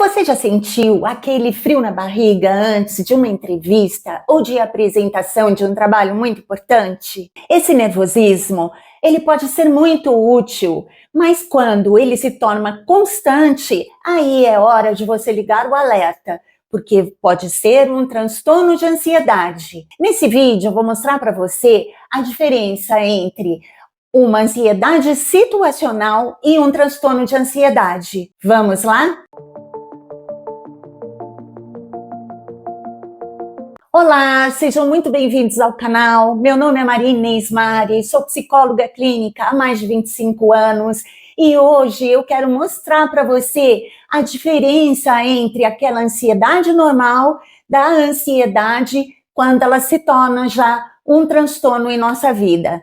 Você já sentiu aquele frio na barriga antes de uma entrevista ou de apresentação de um trabalho muito importante? Esse nervosismo, ele pode ser muito útil, mas quando ele se torna constante, aí é hora de você ligar o alerta, porque pode ser um transtorno de ansiedade. Nesse vídeo eu vou mostrar para você a diferença entre uma ansiedade situacional e um transtorno de ansiedade. Vamos lá? Olá, sejam muito bem-vindos ao canal. Meu nome é Maria Inês Mari, sou psicóloga clínica há mais de 25 anos e hoje eu quero mostrar para você a diferença entre aquela ansiedade normal da ansiedade quando ela se torna já um transtorno em nossa vida.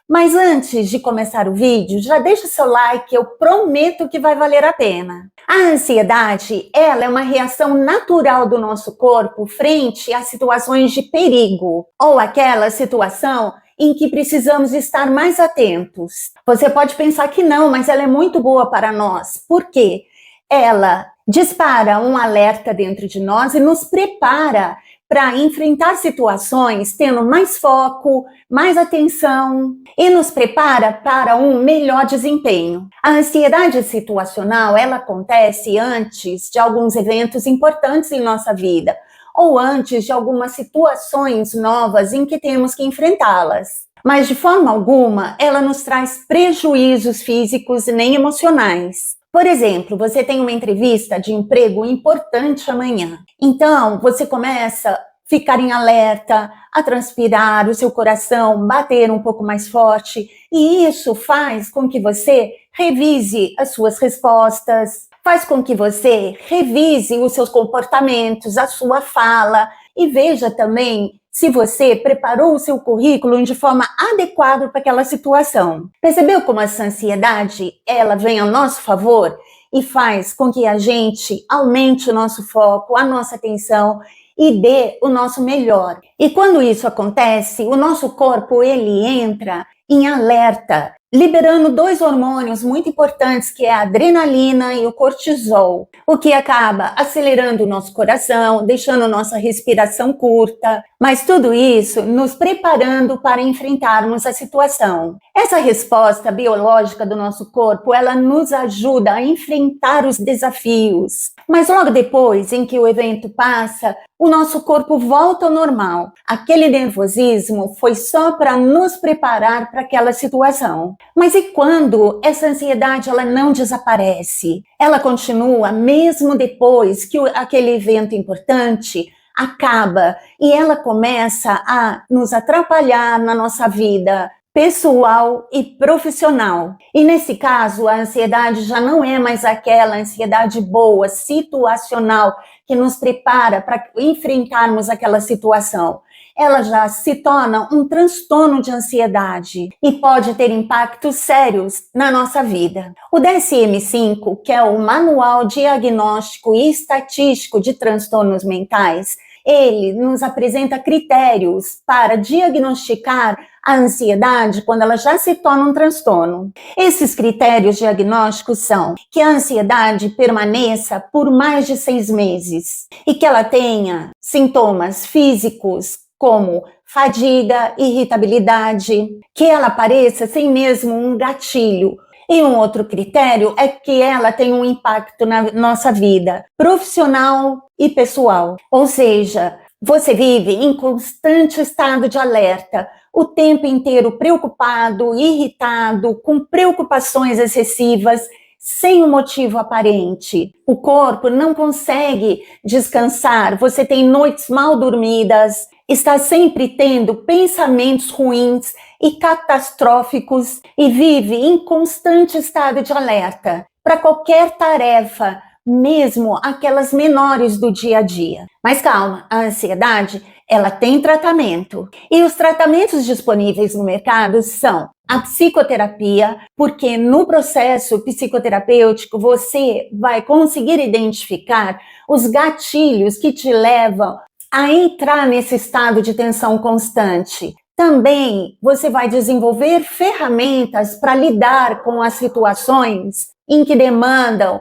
Mas antes de começar o vídeo, já deixa o seu like, eu prometo que vai valer a pena. A ansiedade, ela é uma reação natural do nosso corpo frente a situações de perigo, ou aquela situação em que precisamos estar mais atentos. Você pode pensar que não, mas ela é muito boa para nós. Por quê? Ela dispara um alerta dentro de nós e nos prepara para enfrentar situações tendo mais foco, mais atenção e nos prepara para um melhor desempenho. A ansiedade situacional, ela acontece antes de alguns eventos importantes em nossa vida ou antes de algumas situações novas em que temos que enfrentá-las. Mas de forma alguma, ela nos traz prejuízos físicos nem emocionais. Por exemplo, você tem uma entrevista de emprego importante amanhã. Então, você começa a ficar em alerta, a transpirar, o seu coração bater um pouco mais forte. E isso faz com que você revise as suas respostas, faz com que você revise os seus comportamentos, a sua fala e veja também se você preparou o seu currículo de forma adequada para aquela situação. Percebeu como essa ansiedade, ela vem ao nosso favor e faz com que a gente aumente o nosso foco, a nossa atenção e dê o nosso melhor. E quando isso acontece, o nosso corpo, ele entra em alerta, liberando dois hormônios muito importantes, que é a adrenalina e o cortisol, o que acaba acelerando o nosso coração, deixando nossa respiração curta, mas tudo isso nos preparando para enfrentarmos a situação. Essa resposta biológica do nosso corpo, ela nos ajuda a enfrentar os desafios. Mas logo depois, em que o evento passa, o nosso corpo volta ao normal. Aquele nervosismo foi só para nos preparar para aquela situação. Mas e quando essa ansiedade ela não desaparece? Ela continua mesmo depois que aquele evento importante acaba e ela começa a nos atrapalhar na nossa vida pessoal e profissional. E nesse caso, a ansiedade já não é mais aquela ansiedade boa, situacional, que nos prepara para enfrentarmos aquela situação. Ela já se torna um transtorno de ansiedade e pode ter impactos sérios na nossa vida. O DSM-5, que é o Manual Diagnóstico e Estatístico de Transtornos Mentais, ele nos apresenta critérios para diagnosticar a ansiedade quando ela já se torna um transtorno. Esses critérios diagnósticos são que a ansiedade permaneça por mais de 6 meses e que ela tenha sintomas físicos como fadiga, irritabilidade, que ela apareça sem mesmo um gatilho. E um outro critério é que ela tem um impacto na nossa vida profissional e pessoal. Ou seja, você vive em constante estado de alerta, o tempo inteiro preocupado, irritado, com preocupações excessivas, sem um motivo aparente. O corpo não consegue descansar, você tem noites mal dormidas, está sempre tendo pensamentos ruins e catastróficos e vive em constante estado de alerta para qualquer tarefa, mesmo aquelas menores do dia a dia. Mas calma, a ansiedade, ela tem tratamento. E os tratamentos disponíveis no mercado são a psicoterapia, porque no processo psicoterapêutico você vai conseguir identificar os gatilhos que te levam a entrar nesse estado de tensão constante. Também você vai desenvolver ferramentas para lidar com as situações em que demandam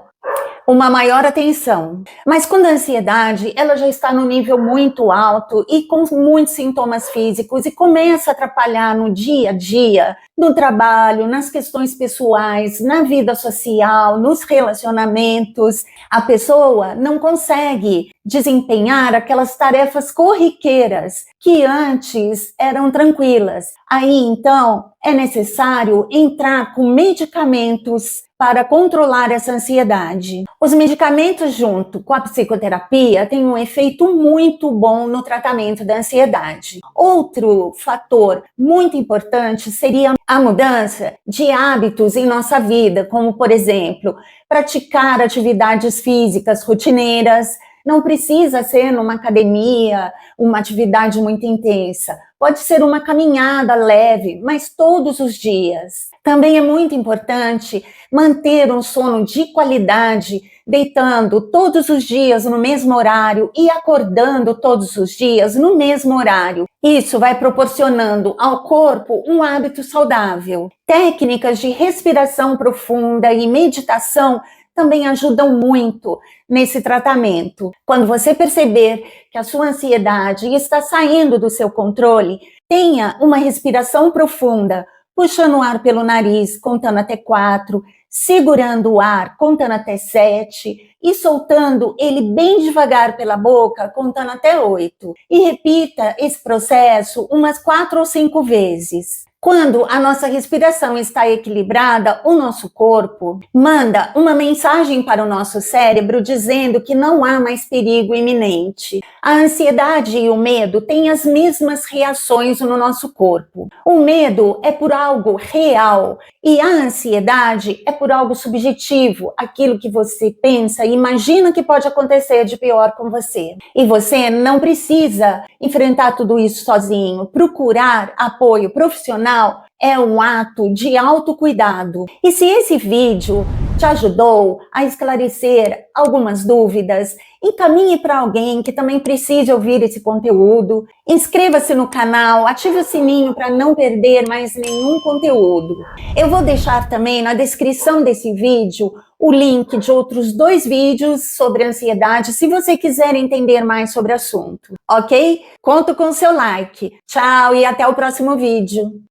uma maior atenção. Mas quando a ansiedade, ela já está no nível muito alto e com muitos sintomas físicos e começa a atrapalhar no dia a dia, no trabalho, nas questões pessoais, na vida social, nos relacionamentos, a pessoa não consegue desempenhar aquelas tarefas corriqueiras que antes eram tranquilas. Aí, então, é necessário entrar com medicamentos para controlar essa ansiedade. Os medicamentos, junto com a psicoterapia, têm um efeito muito bom no tratamento da ansiedade. Outro fator muito importante seria a mudança de hábitos em nossa vida, como, por exemplo, praticar atividades físicas rotineiras. Não precisa ser numa academia, uma atividade muito intensa. Pode ser uma caminhada leve, mas todos os dias. Também é muito importante manter um sono de qualidade, deitando todos os dias no mesmo horário e acordando todos os dias no mesmo horário. Isso vai proporcionando ao corpo um hábito saudável. Técnicas de respiração profunda e meditação também ajudam muito nesse tratamento. Quando você perceber que a sua ansiedade está saindo do seu controle, tenha uma respiração profunda, puxando o ar pelo nariz, contando até 4, segurando o ar, contando até 7 e soltando ele bem devagar pela boca, contando até 8. E repita esse processo umas 4 ou 5 vezes. Quando a nossa respiração está equilibrada, o nosso corpo manda uma mensagem para o nosso cérebro dizendo que não há mais perigo iminente. A ansiedade e o medo têm as mesmas reações no nosso corpo. O medo é por algo real e a ansiedade é por algo subjetivo, aquilo que você pensa e imagina que pode acontecer de pior com você. E você não precisa enfrentar tudo isso sozinho. Procurar apoio profissional é um ato de autocuidado. E se esse vídeo te ajudou a esclarecer algumas dúvidas, encaminhe para alguém que também precise ouvir esse conteúdo. Inscreva-se no canal, ative o sininho para não perder mais nenhum conteúdo. Eu vou deixar também na descrição desse vídeo o link de outros 2 vídeos sobre ansiedade, se você quiser entender mais sobre o assunto, ok? Conto com o seu like. Tchau e até o próximo vídeo.